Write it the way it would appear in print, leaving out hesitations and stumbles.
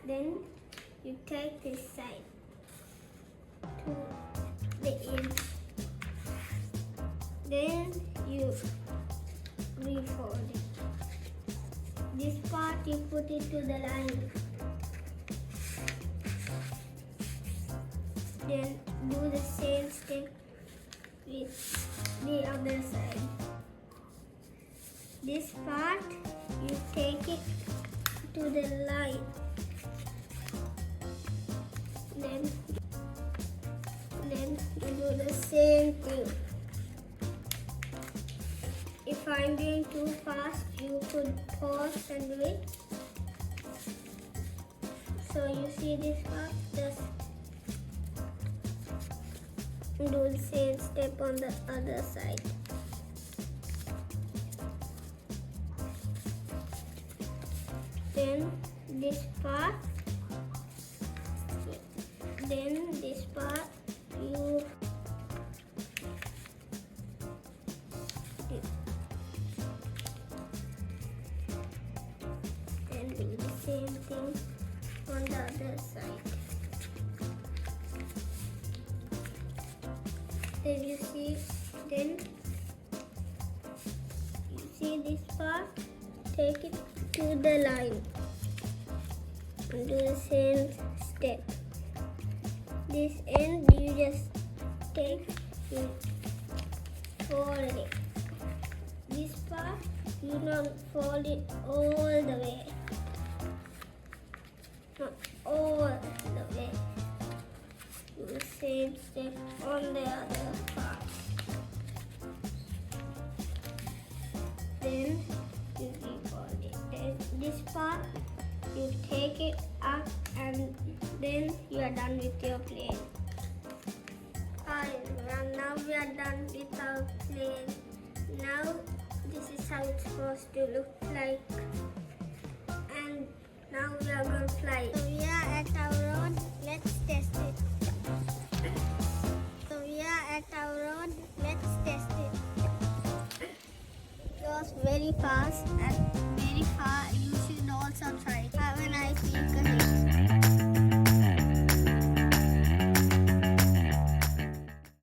Then you take this side to the edge. Then you refold it. This part you put it to the line. Then do the same step with the other side. This part you take it to the line. Then you do the same thing. If I'm doing too fast, you could pause and do it. So you see this part, just do the same step on the other side. Then this part you and do the same thing on the other side. Then you see this part, take it to the line and do the same step. This end you just take it, fold it. This part you don't fold it all the way. Not all the way. Do the same step on the other part. Then you refold it. Then this part you take it up and then you are done with your plane. And now we are done with our plane. Now this is how it's supposed to look like. And now we are going to fly. So we are at our road. Let's test it. So we are at our road. Let's test it. It goes very fast and very far. You should also try it. Have a nice week ahead.